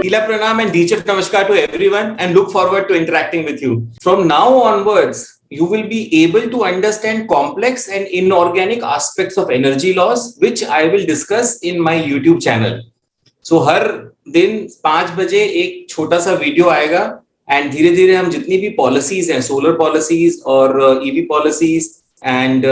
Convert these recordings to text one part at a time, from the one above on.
Tila Pranam and Deechaf Namaskar to everyone and look forward to interacting with you. From now onwards, you will be able to understand complex and inorganic aspects of energy loss, which I will discuss in my YouTube channel. So हर दिन 5 बजे एक छोटा सा video आएगा and धीरे धीरे हम जितनी भी पॉलिसीज हैं, सोलर पॉलिसीज और ईवी पॉलिसीज एंड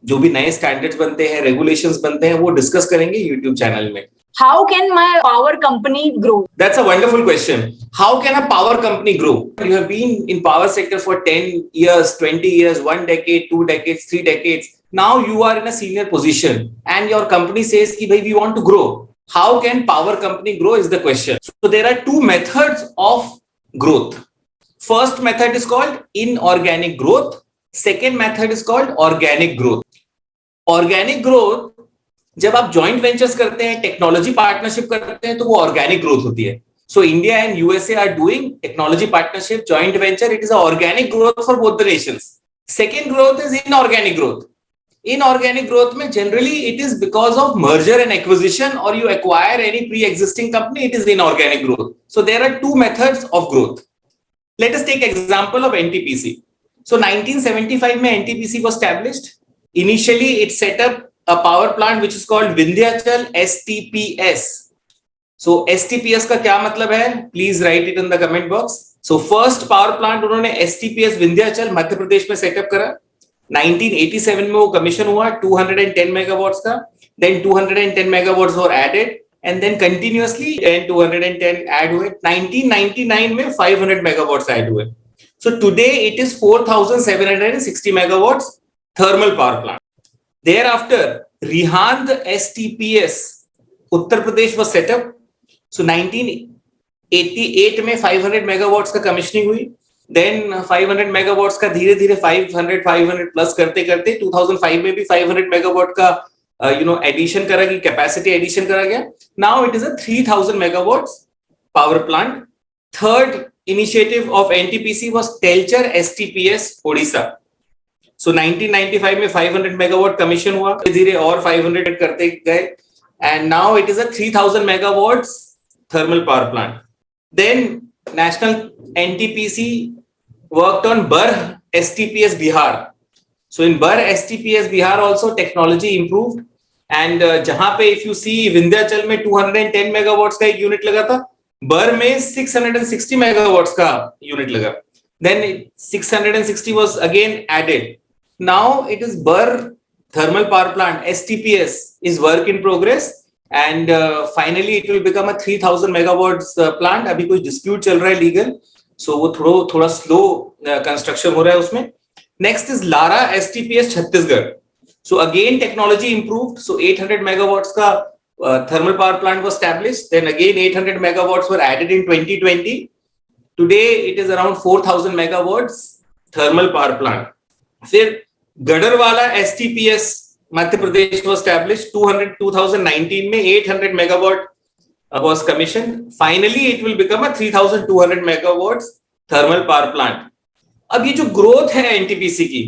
जो भी नए स्टैंडर्ड्स बनते हैं, रेगुलेशंस बनते हैं, वो डिस्कस करेंगे यूट्यूब चैनल में. How can my power company grow? That's a wonderful question. How can a power company grow? You have been in power sector for 10 years, 20 years, 1 decade, 2 decades, 3 decades. Now you are in a senior position and your company says ki bhai we want to grow. How can power company grow is the question. So there are two methods of growth. First method is called inorganic growth. Second method is called organic growth. Organic growth जब आप joint ventures करते हैं, technology partnership करते हैं, तो वो organic growth होती है. So India and USA are doing technology partnership, joint venture. It is organic growth for both the nations. Second growth is inorganic growth. Inorganic growth में generally it is because of merger and acquisition और you acquire any pre existing company. It is inorganic growth. So there are two methods of growth. Let us take example of NTPC. So 1975 में NTPC was established. Initially it set up a power plant which is called Vindhyachal STPS. So STPS का क्या मतलब है? Please write it in the comment box. So first power plant उन्होंने STPS Vindhyachal Madhya Pradesh में setup करा. 1987 में वो कमीशन हुआ 210 megawatts का. Then 210 megawatts were added and then continuously and 210 add हुए. 1999 में 500 megawatts add हुए. So today it is 4760 megawatts thermal power plant. Thereafter, Rihand STPS, Uttar Pradesh was set up. So 1988 में 500 megawatts का commissioning हुई. Then 500 megawatts का धीरे धीरे 500 plus करते करते 2005 में भी 500 megawatt का एडिशन करा गया, कैपेसिटी एडिशन करा गया. Now it is a 3000 megawatts power plant. Third initiative of NTPC was Telchar STPS Odisha. So 1995 में 500 megawatt कमीशन हुआ, धीरे और 500 करते गए and now it is a 3000 megawatts thermal power plant. Then national NTPC worked on Barh STPS Bihar. So in Barh STPS Bihar also technology improved and जहां पे if you see Vindhyachal में 210 megawatts का एक यूनिट लगा था, Barh में 660 megawatts का unit लगा. Then 660 was again added. Now it is Barh thermal power plant STPS is work in progress and finally it will become a 3000 megawatts plant. अभी कोई dispute चल रहा है legal, so वो थोड़ा slow construction हो रहा है उसमें. Next is Lara STPS Chhattisgarh. So again technology improved. So 800 megawatts का thermal power plant was established. Then again 800 megawatts were added in 2020. Today it is around 4000 megawatts thermal power plant. फिर गढ़रवाला STPS Madhya Pradesh was established 2019 में 800 megawatt was commissioned. Finally it will become a 3200 megawatts thermal power plant. अब ये जो growth है NTPC की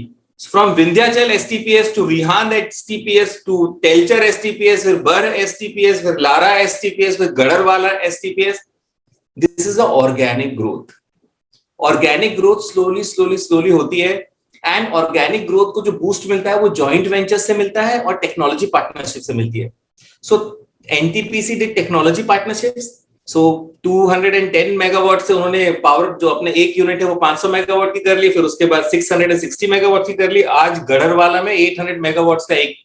from Vindhyachal STPS to Rihand STPS to Telchar STPS, फिर Barh STPS, फिर Lara STPS, फिर गढ़रवाला STPS, this is a organic growth. Organic growth slowly होती है. एंड ऑर्गेनिक ग्रोथ को जो बूस्ट मिलता है वो जॉइंट वेंचर से मिलता है और टेक्नोलॉजी पार्टनरशिप से मिलती है. So NTPC did technology partnerships. So 210 megawatt से उन्होंने पावर जो अपने एक यूनिट है वो 500 मेगावाट की कर ली, फिर उसके बाद 660 मेगावाट की कर ली. आज गढ़रवाला में 800 मेगावाट का एक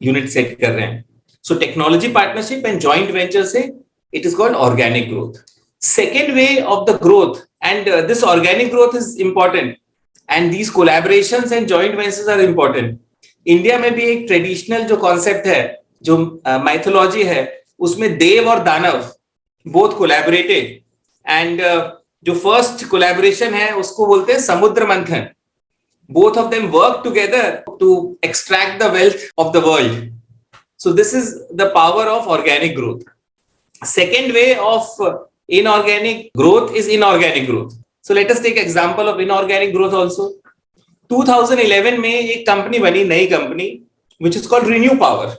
यूनिट सेट कर रहे हैं. So technology partnership and joint venture से it is called organic growth. Second way of the growth and this organic growth is important and these collaborations and joint ventures are important. India में भी एक traditional जो concept है, जो mythology है, उसमें देव और दानव बोथ कोलैबोरेटेड एंड जो फर्स्ट कोलैबोरेशन है उसको बोलते हैं Samudra Manthan. Both of them work together to extract the wealth of the world. So this is the power of organic growth. Second way of inorganic growth is inorganic growth. So let us take example of inorganic growth also. 2011 में एक company बनी, नई company, which is called Renew Power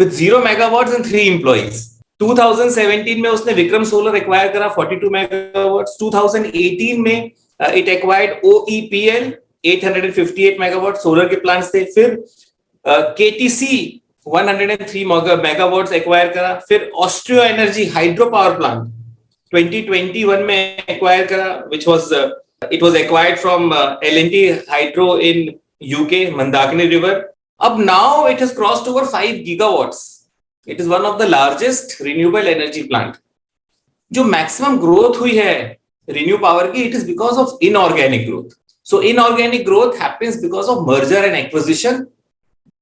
with 0 megawatts and 3 employees. 2017 में उसने Vikram solar acquire करा 42 megawatts. 2018 में it acquired OEPL 858 megawatt solar के plants थे. फिर KTC 103 मेगावाट्स एक्वायर करा. फिर osteo energy hydro power plant 2021 में एक्वायर करा, which was it was acquired from L&T Hydro in UK, Mandakini River. Up now it has crossed over 5 gigawatts. It is one of the largest renewable energy plant. जो maximum growth हुई है renew power की, it is because of inorganic growth. So inorganic growth happens because of merger and acquisition.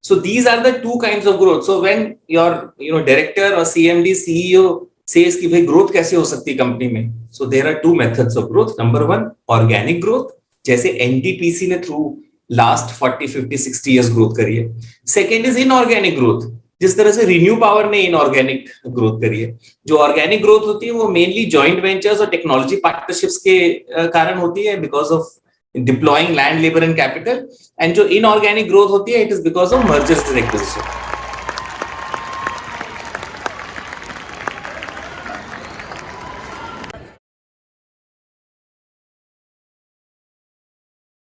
So these are the two kinds of growth. So when your director or CMD CEO says कि भाई growth कैसे हो सकती है company में, so there are two methods of growth. Number one, organic growth, जैसे NTPC ने through last 40, 50, 60 years growth करी है. Second is inorganic growth, जिस तरह से रिन्यू पावर ने इनऑर्गेनिक ग्रोथ करी है. जो ऑर्गेनिक ग्रोथ होती है वो मेनली जॉइंट वेंचर्स और टेक्नोलॉजी पार्टनरशिप्स के कारण होती है, because of deploying land, labour and capital. And जो इनऑर्गेनिक ग्रोथ होती है, it is because of mergers and acquisition.